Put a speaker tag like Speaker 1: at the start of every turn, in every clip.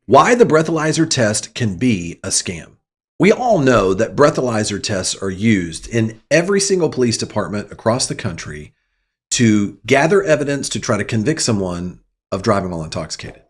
Speaker 1: Why the breathalyzer test can be a scam. We all know that breathalyzer tests are used in every single police department across the country to gather evidence to try to convict someone of driving while intoxicated.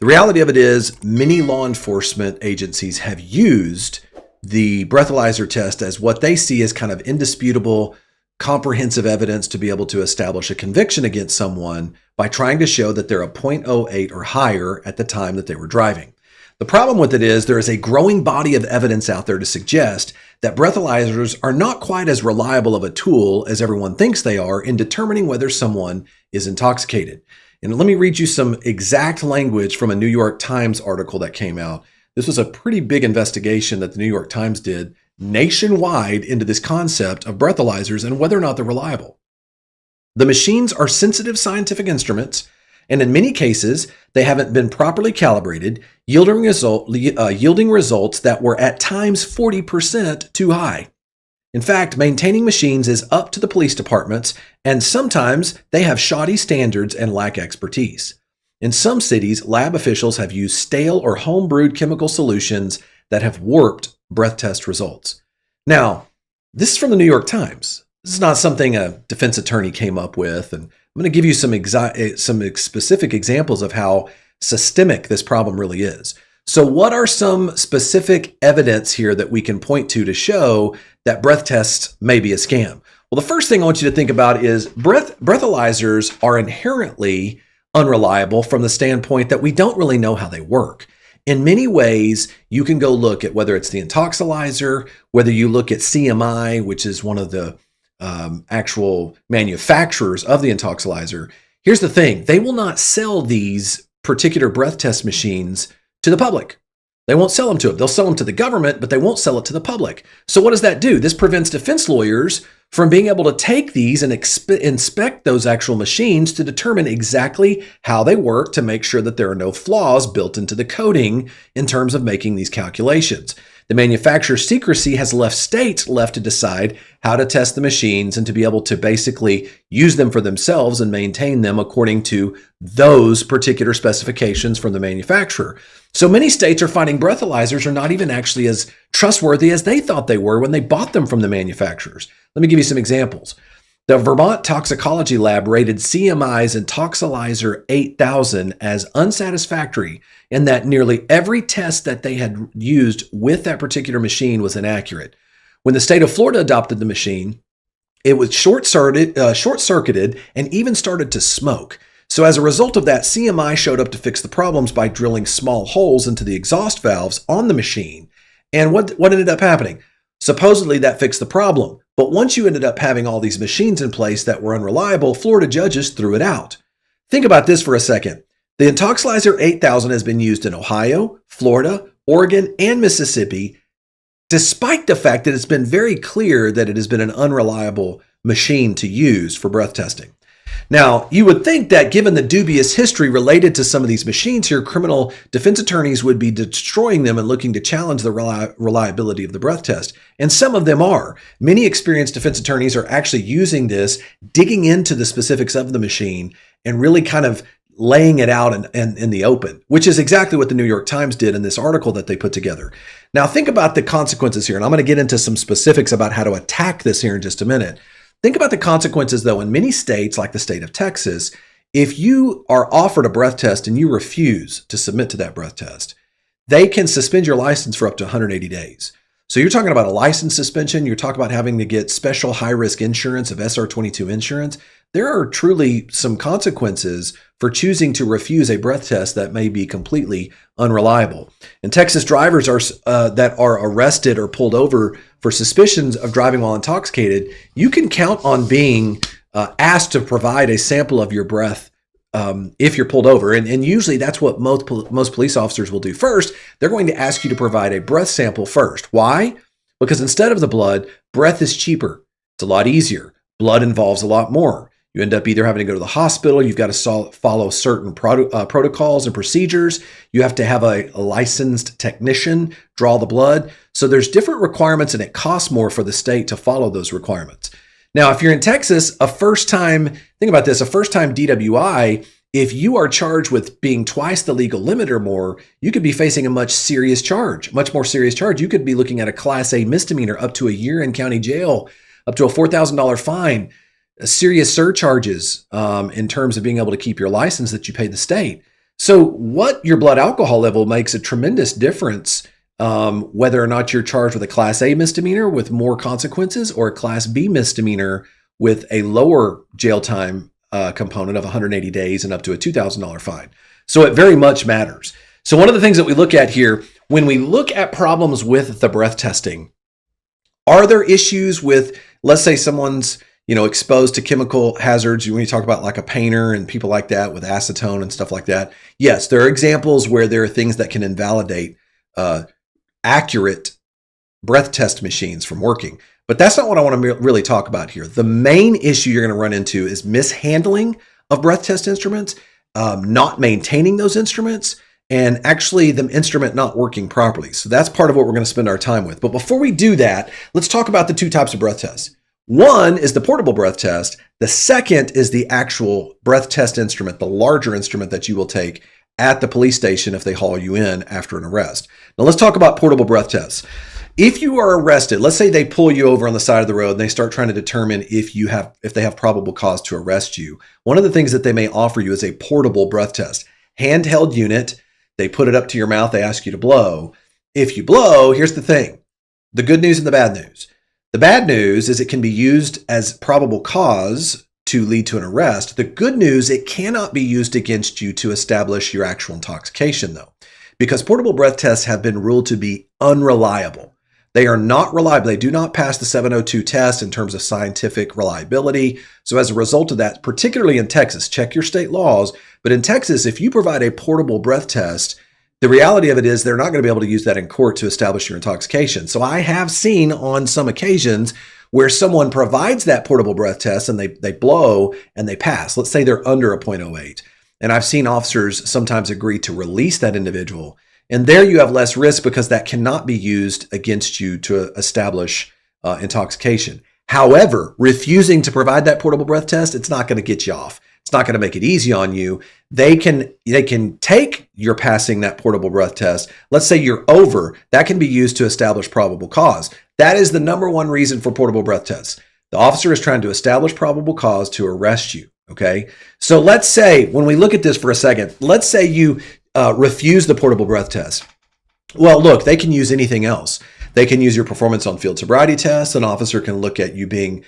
Speaker 1: The reality of it is many law enforcement agencies have used the breathalyzer test as what they see as kind of indisputable, comprehensive evidence to be able to establish a conviction against someone by trying to show that they're a .08 or higher at the time that they were driving. The problem with it is there is a growing body of evidence out there to suggest that breathalyzers are not quite as reliable of a tool as everyone thinks they are in determining whether someone is intoxicated. And let me read you some exact language from a New York Times article that came out. This was a pretty big investigation that the New York Times did nationwide into this concept of breathalyzers and whether or not they're reliable. The machines are sensitive scientific instruments, and in many cases, they haven't been properly calibrated, yielding results that were at times 40% too high. In fact, maintaining machines is up to the police departments, and sometimes they have shoddy standards and lack expertise. In some cities, lab officials have used stale or home-brewed chemical solutions that have warped breath test results. Now, this is from the New York Times. This is not something a defense attorney came up with, and I'm going to give you some specific examples of how systemic this problem really is. So what are some specific evidence here that we can point to show that breath tests may be a scam? Well, the first thing I want you to think about is breathalyzers are inherently unreliable from the standpoint that we don't really know how they work. In many ways, you can go look at whether it's the Intoxilyzer, whether you look at CMI, which is one of the actual manufacturers of the Intoxilyzer. Here's the thing. They will not sell these particular breath test machines to the public. They won't sell them to it. They'll sell them to the government, but they won't sell it to the public. So what does that do? This prevents defense lawyers from being able to take these and inspect those actual machines to determine exactly how they work to make sure that there are no flaws built into the coding in terms of making these calculations. The manufacturer's secrecy has left states to decide how to test the machines and to be able to basically use them for themselves and maintain them according to those particular specifications from the manufacturer. So many states are finding breathalyzers are not even actually as trustworthy as they thought they were when they bought them from the manufacturers. Let me give you some examples. The Vermont Toxicology Lab rated CMI's Intoxilyzer 8000 as unsatisfactory in that nearly every test that they had used with that particular machine was inaccurate. When the state of Florida adopted the machine, it was short-circuited and even started to smoke. So as a result of that, CMI showed up to fix the problems by drilling small holes into the exhaust valves on the machine. And what ended up happening? Supposedly that fixed the problem. But once you ended up having all these machines in place that were unreliable, Florida judges threw it out. Think about this for a second. The Intoxilyzer 8000 has been used in Ohio, Florida, Oregon, and Mississippi, despite the fact that it's been very clear that it has been an unreliable machine to use for breath testing. Now, you would think that given the dubious history related to some of these machines here, criminal defense attorneys would be destroying them and looking to challenge the reliability of the breath test. And some of them are. Many experienced defense attorneys are actually using this, digging into the specifics of the machine and really kind of laying it out in the open, which is exactly what the New York Times did in this article that they put together. Now, think about the consequences here, and I'm going to get into some specifics about how to attack this here in just a minute. Think about the consequences, though. In many states, like the state of Texas, if you are offered a breath test and you refuse to submit to that breath test, they can suspend your license for up to 180 days. So you're talking about a license suspension. You're talking about having to get special high-risk insurance of SR22 insurance. There are truly some consequences for choosing to refuse a breath test that may be completely unreliable. And Texas drivers that are arrested or pulled over for suspicions of driving while intoxicated, you can count on being asked to provide a sample of your breath if you're pulled over. And usually that's what most police officers will do first. They're going to ask you to provide a breath sample first. Why? Because instead of the blood, breath is cheaper. It's a lot easier. Blood involves a lot more. You end up either having to go to the hospital, you've got to follow certain protocols and procedures, you have to have a licensed technician draw the blood. So there's different requirements and it costs more for the state to follow those requirements. Now, if you're in Texas, think about this, a first-time DWI If you are charged with being twice the legal limit or more, you could be facing a much more serious charge. You could be looking at a Class A misdemeanor, up to a year in county jail, up to a $4,000 fine, serious surcharges in terms of being able to keep your license that you pay the state. So what your blood alcohol level makes a tremendous difference, whether or not you're charged with a Class A misdemeanor with more consequences or a Class B misdemeanor with a lower jail time component of 180 days and up to a $2,000 fine. So it very much matters. So one of the things that we look at here, when we look at problems with the breath testing, are there issues with, let's say someone's exposed to chemical hazards, when you talk about like a painter and people like that with acetone and stuff like that. Yes, there are examples where there are things that can invalidate accurate breath test machines from working. But that's not what I want to really talk about here. The main issue you're going to run into is mishandling of breath test instruments, not maintaining those instruments, and actually the instrument not working properly. So that's part of what we're going to spend our time with. But before we do that, let's talk about the two types of breath tests. One is the portable breath test. The second is the actual breath test instrument, the larger instrument that you will take at the police station if they haul you in after an arrest. Now let's talk about portable breath tests. If you are arrested, let's say they pull you over on the side of the road and they start trying to determine if they have probable cause to arrest you. One of the things that they may offer you is a portable breath test. Handheld unit, they put it up to your mouth, they ask you to blow. If you blow, here's the thing, the good news and the bad news. The bad news is it can be used as probable cause to lead to an arrest. The good news, it cannot be used against you to establish your actual intoxication though, because portable breath tests have been ruled to be unreliable. They are not reliable. They do not pass the 702 test in terms of scientific reliability. So as a result of that, particularly in Texas, check your state laws, but in Texas, if you provide a portable breath test, the reality of it is they're not going to be able to use that in court to establish your intoxication. So I have seen on some occasions where someone provides that portable breath test and they blow and they pass. Let's say they're under a 0.08. And I've seen officers sometimes agree to release that individual. And there you have less risk because that cannot be used against you to establish intoxication. However, refusing to provide that portable breath test, it's not going to get you off. It's not going to make it easy on you. They can take your passing that portable breath test. Let's say you're over. That can be used to establish probable cause. That is the number one reason for portable breath tests. The officer is trying to establish probable cause to arrest you. Okay. So let's say, when we look at this for a second, let's say you refuse the portable breath test. Well, look, they can use anything else. They can use your performance on field sobriety tests. An officer can look at you being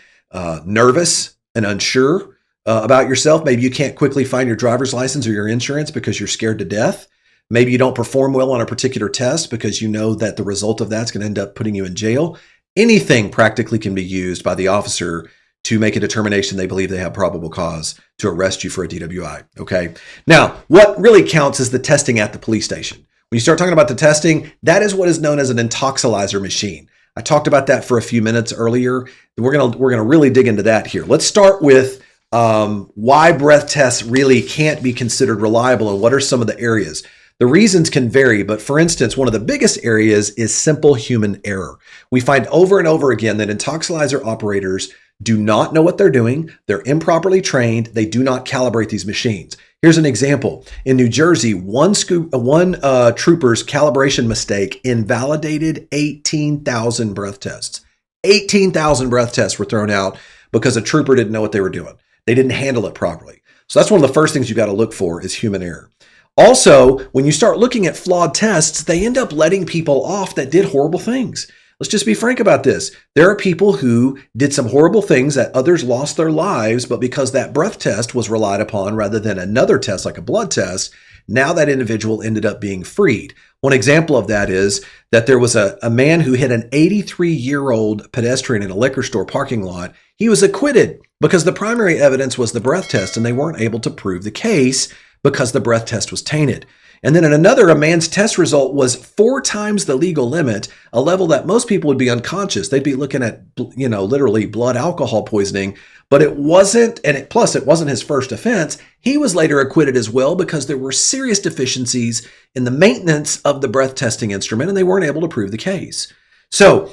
Speaker 1: nervous and unsure about yourself. Maybe you can't quickly find your driver's license or your insurance because you're scared to death. Maybe you don't perform well on a particular test because you know that the result of that's going to end up putting you in jail. Anything practically can be used by the officer to make a determination they believe they have probable cause to arrest you for a DWI. Okay. Now, what really counts is the testing at the police station. When you start talking about the testing, that is what is known as an Intoxilyzer machine. I talked about that for a few minutes earlier. We're gonna really dig into that here. Let's start with why breath tests really can't be considered reliable and what are some of the areas. The reasons can vary, but for instance, one of the biggest areas is simple human error. We find over and over again that Intoxilyzer operators do not know what they're doing. They're improperly trained. They do not calibrate these machines. Here's an example. In New Jersey, one trooper's calibration mistake invalidated 18,000 breath tests. 18,000 breath tests were thrown out because a trooper didn't know what they were doing. They didn't handle it properly. So that's one of the first things you got to look for is human error. Also, when you start looking at flawed tests, they end up letting people off that did horrible things. Let's just be frank about this. There are people who did some horrible things that others lost their lives, but because that breath test was relied upon rather than another test like a blood test, now that individual ended up being freed. One example of that is that there was a man who hit an 83-year-old pedestrian in a liquor store parking lot. He was acquitted because the primary evidence was the breath test, and they weren't able to prove the case because the breath test was tainted. And then in another, a man's test result was 4 times the legal limit, a level that most people would be unconscious. They'd be looking at, literally blood alcohol poisoning, but it wasn't, plus it wasn't his first offense. He was later acquitted as well because there were serious deficiencies in the maintenance of the breath testing instrument and they weren't able to prove the case. So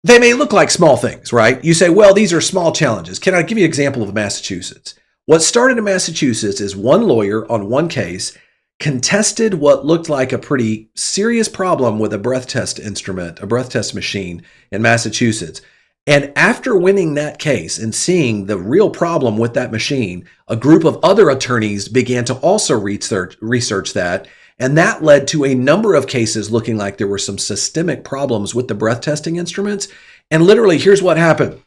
Speaker 1: they may look like small things, right? You say, well, these are small challenges. Can I give you an example of Massachusetts? What started in Massachusetts is one lawyer on one case contested what looked like a pretty serious problem with a breath test instrument, a breath test machine in Massachusetts. And after winning that case and seeing the real problem with that machine, a group of other attorneys began to also research that. And that led to a number of cases looking like there were some systemic problems with the breath testing instruments. And literally, here's what happened.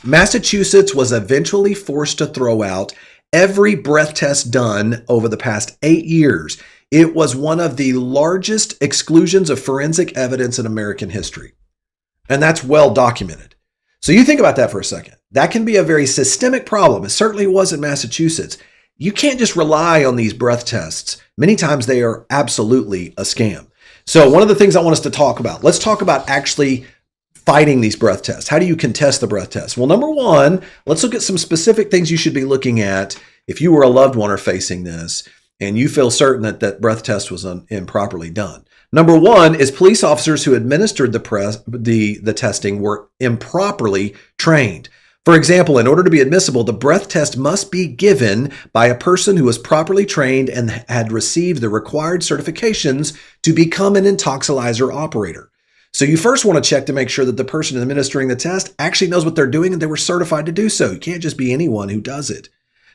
Speaker 1: Massachusetts was eventually forced to throw out every breath test done over the past 8 years. It was one of the largest exclusions of forensic evidence in American history. And that's well documented. So you think about that for a second. That can be a very systemic problem. It certainly was in Massachusetts. You can't just rely on these breath tests. Many times they are absolutely a scam. So one of the things I want us to talk about, let's talk about actually fighting these breath tests. How do you contest the breath test? Well, number one, let's look at some specific things you should be looking at if you were a loved one or facing this and you feel certain that that breath test was improperly done. Number one is police officers who administered the testing were improperly trained. For example, in order to be admissible, the breath test must be given by a person who was properly trained and had received the required certifications to become an Intoxilyzer operator. So you first want to check to make sure that the person administering the test actually knows what they're doing and they were certified to do so. You can't just be anyone who does it.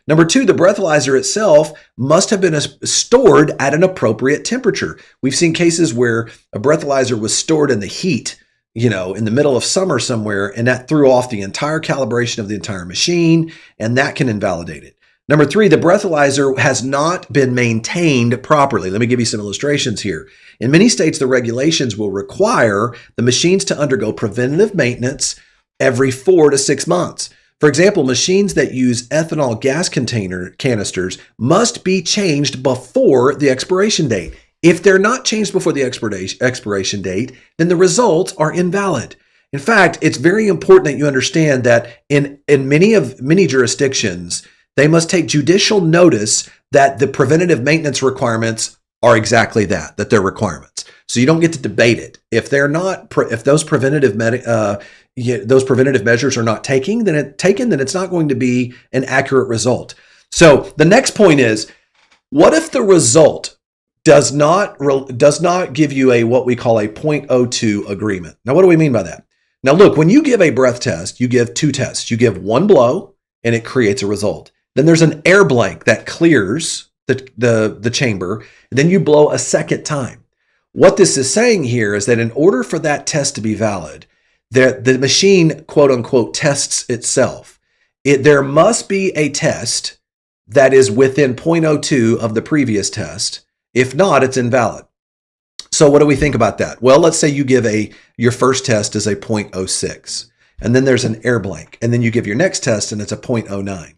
Speaker 1: Number two, the breathalyzer itself must have been stored at an appropriate temperature. We've seen cases where a breathalyzer was stored in the heat, in the middle of summer somewhere, and that threw off the entire calibration of the entire machine, and that can invalidate it. Number three, the breathalyzer has not been maintained properly. Let me give you some illustrations here. In many states, the regulations will require the machines to undergo preventative maintenance every 4 to 6 months. For example, machines that use ethanol gas canisters must be changed before the expiration date. If they're not changed before the expiration date, then the results are invalid. In fact, it's very important that you understand that in many jurisdictions, they must take judicial notice that the preventative maintenance requirements are exactly that they're requirements. So you don't get to debate it. If they're not, if those preventative measures are not taken, then it's not going to be an accurate result. So the next point is, what if the result does not give you what we call a 0.02 agreement? Now, what do we mean by that? Now, look, when you give a breath test, you give two tests. You give one blow, and it creates a result. Then there's an air blank that clears the chamber. And then you blow a second time. What this is saying here is that in order for that test to be valid, the machine, quote unquote, tests itself. There must be a test that is within 0.02 of the previous test. If not, it's invalid. So what do we think about that? Well, let's say you give your first test is a 0.06, and then there's an air blank, and then you give your next test and it's a 0.09.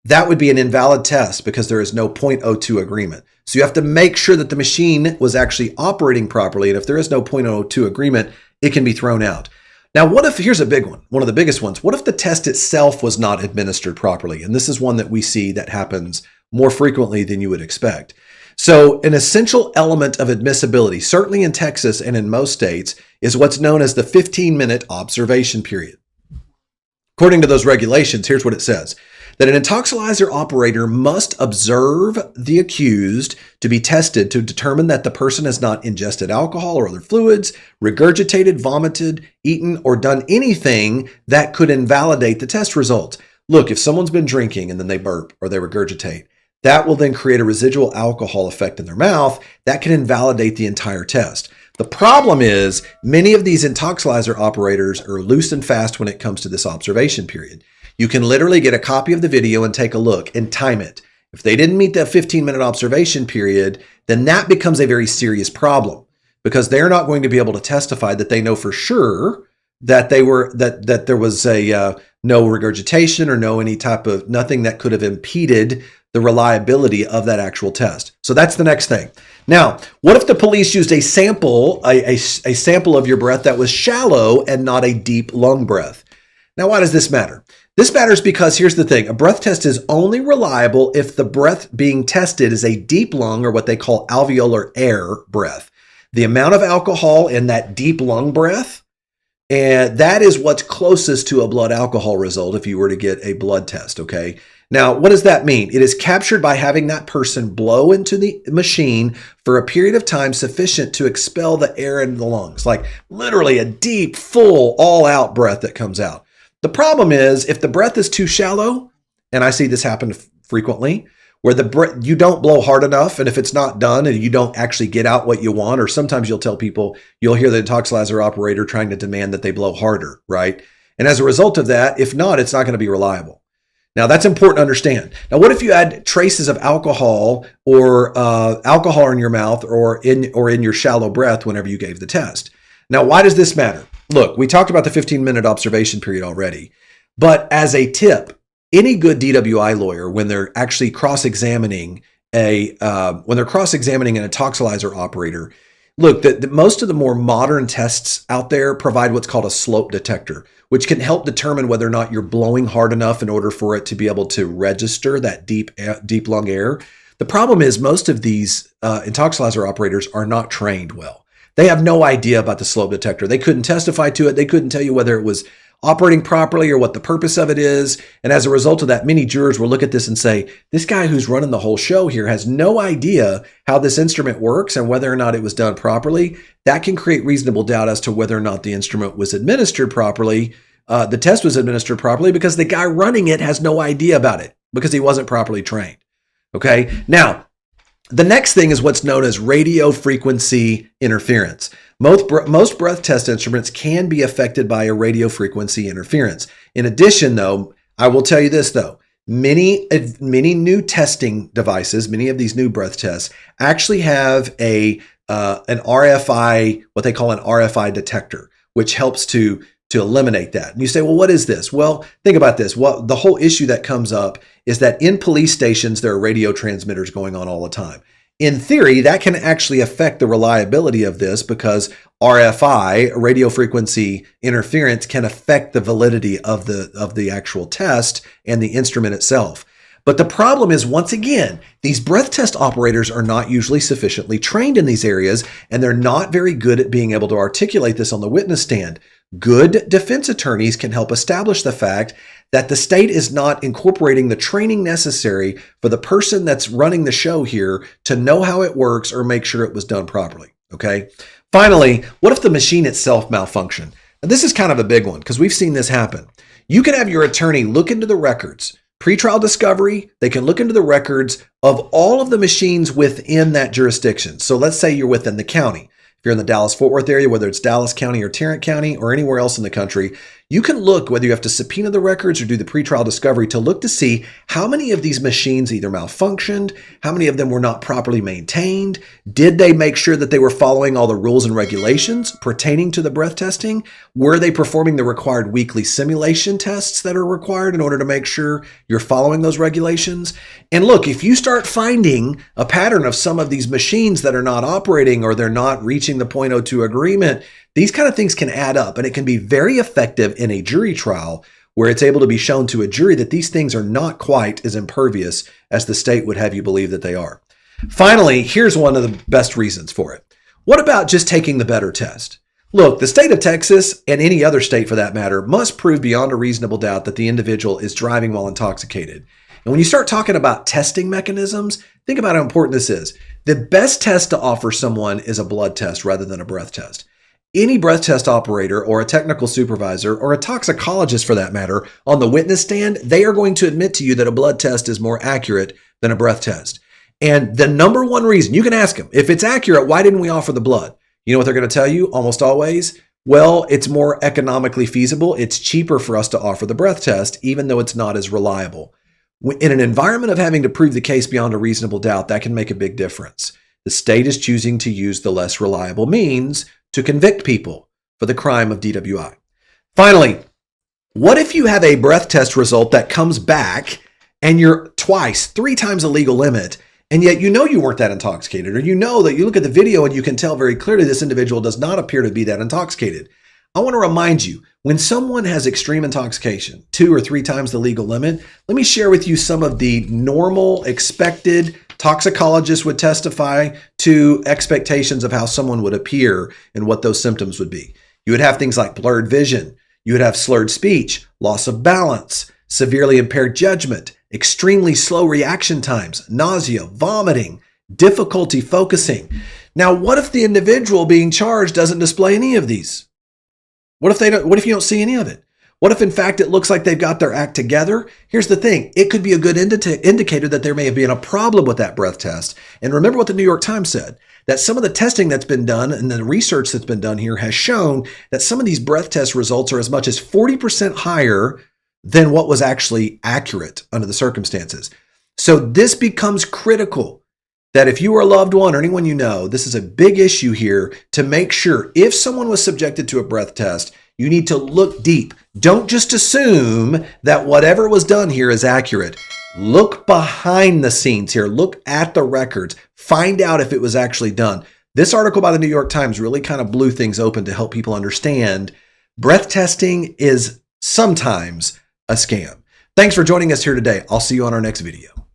Speaker 1: That would be an invalid test because there is no 0.02 agreement. So you have to make sure that the machine was actually operating properly. And if there is no 0.02 agreement, it can be thrown out. Now, what if, here's a big one, one of the biggest ones. What if the test itself was not administered properly? And this is one that we see that happens more frequently than you would expect. So an essential element of admissibility, certainly in Texas and in most states, is what's known as the 15-minute observation period. According to those regulations, here's what it says. That an Intoxilyzer operator must observe the accused to be tested to determine that the person has not ingested alcohol or other fluids, regurgitated, vomited, eaten, or done anything that could invalidate the test results. Look, if someone's been drinking and then they burp or they regurgitate, that will then create a residual alcohol effect in their mouth that can invalidate the entire test. The problem is many of these Intoxilyzer operators are loose and fast when it comes to this observation period. You can literally get a copy of the video and take a look and time it. If they didn't meet that 15-minute observation period, then that becomes a very serious problem because they're not going to be able to testify that they know for sure that there was no regurgitation or nothing that could have impeded the reliability of that actual test. So that's the next thing. Now, what if the police used a sample of your breath that was shallow and not a deep lung breath? Now, why does this matter? This matters because here's the thing. A breath test is only reliable if the breath being tested is a deep lung or what they call alveolar air breath. The amount of alcohol in that deep lung breath, and that is what's closest to a blood alcohol result if you were to get a blood test, okay? Now, what does that mean? It is captured by having that person blow into the machine for a period of time sufficient to expel the air in the lungs, like literally a deep, full, all-out breath that comes out. The problem is if the breath is too shallow, and I see this happen frequently, where you don't blow hard enough, and if it's not done and you don't actually get out what you want, or sometimes you'll tell people, you'll hear the Intoxibilizer operator trying to demand that they blow harder, right? And as a result of that, if not, it's not going to be reliable. Now, that's important to understand. Now, what if you had traces of alcohol or alcohol in your mouth or in your shallow breath whenever you gave the test? Now, why does this matter? Look, we talked about the 15-minute observation period already, but as a tip, any good DWI lawyer, when they're actually cross-examining an Intoxibilizer operator, look, most of the more modern tests out there provide what's called a slope detector, which can help determine whether or not you're blowing hard enough in order for it to be able to register that deep lung air. The problem is most of these Intoxibilizer operators are not trained well. They have no idea about the slope detector. They couldn't testify to it. They couldn't tell you whether it was operating properly or what the purpose of it is. And as a result of that, many jurors will look at this and say, this guy who's running the whole show here has no idea how this instrument works and whether or not it was done properly. That can create reasonable doubt as to whether or not the instrument was administered properly. The test was administered properly because the guy running it has no idea about it because he wasn't properly trained. Okay. Now, the next thing is what's known as radio frequency interference. Most breath test instruments can be affected by a radio frequency interference. In addition, though, I will tell you this, though. Many new testing devices, many of these new breath tests, actually have an RFI, what they call an RFI detector, which helps to eliminate that. And you say, well, what is this? Well, think about this. The whole issue that comes up is that in police stations, there are radio transmitters going on all the time. In theory, that can actually affect the reliability of this because RFI, radio frequency interference, can affect the validity of the actual test and the instrument itself. But the problem is, once again, these breath test operators are not usually sufficiently trained in these areas, and they're not very good at being able to articulate this on the witness stand. Good defense attorneys can help establish the fact that the state is not incorporating the training necessary for the person that's running the show here to know how it works or make sure it was done properly. Okay. Finally, what if the machine itself malfunctioned? Now, this is kind of a big one because we've seen this happen. You can have your attorney look into the records, pretrial discovery. They can look into the records of all of the machines within that jurisdiction. So let's say you're within the county. If you're in the Dallas-Fort Worth area, whether it's Dallas County or Tarrant County or anywhere else in the country, you can look whether you have to subpoena the records or do the pretrial discovery to look to see how many of these machines either malfunctioned, how many of them were not properly maintained, did they make sure that they were following all the rules and regulations pertaining to the breath testing, were they performing the required weekly simulation tests that are required in order to make sure you're following those regulations. And look, if you start finding a pattern of some of these machines that are not operating or they're not reaching the .02 agreement, these kind of things can add up, and it can be very effective in a jury trial where it's able to be shown to a jury that these things are not quite as impervious as the state would have you believe that they are. Finally, here's one of the best reasons for it. What about just taking the better test? Look, the state of Texas, and any other state for that matter, must prove beyond a reasonable doubt that the individual is driving while intoxicated. And when you start talking about testing mechanisms, think about how important this is. The best test to offer someone is a blood test rather than a breath test. Any breath test operator or a technical supervisor or a toxicologist for that matter on the witness stand, they are going to admit to you that a blood test is more accurate than a breath test. And the number one reason, you can ask them, if it's accurate, why didn't we offer the blood? You know what they're going to tell you almost always? Well, it's more economically feasible. It's cheaper for us to offer the breath test, even though it's not as reliable. In an environment of having to prove the case beyond a reasonable doubt, that can make a big difference. The state is choosing to use the less reliable means to convict people for the crime of DWI. Finally, what if you have a breath test result that comes back and you're three times the legal limit, and yet you know you weren't that intoxicated, or you know that you look at the video and you can tell very clearly this individual does not appear to be that intoxicated? I want to remind you, when someone has extreme intoxication, 2 or 3 times the legal limit, let me share with you some of the normal, expected toxicologists would testify to expectations of how someone would appear and what those symptoms would be. You would have things like blurred vision. You would have slurred speech, loss of balance, severely impaired judgment, extremely slow reaction times, nausea, vomiting, difficulty focusing. Now, what if the individual being charged doesn't display any of these? What if you don't see any of it? What if in fact it looks like they've got their act together? Here's the thing. It could be a good indicator that there may have been a problem with that breath test. And remember what the New York Times said, that some of the testing that's been done and the research that's been done here has shown that some of these breath test results are as much as 40% higher than what was actually accurate under the circumstances. So this becomes critical that if you are a loved one or anyone you know, this is a big issue here to make sure if someone was subjected to a breath test, you need to look deep. Don't just assume that whatever was done here is accurate. Look behind the scenes here. Look at the records. Find out if it was actually done. This article by the New York Times really kind of blew things open to help people understand breath testing is sometimes a scam. Thanks for joining us here today. I'll see you on our next video.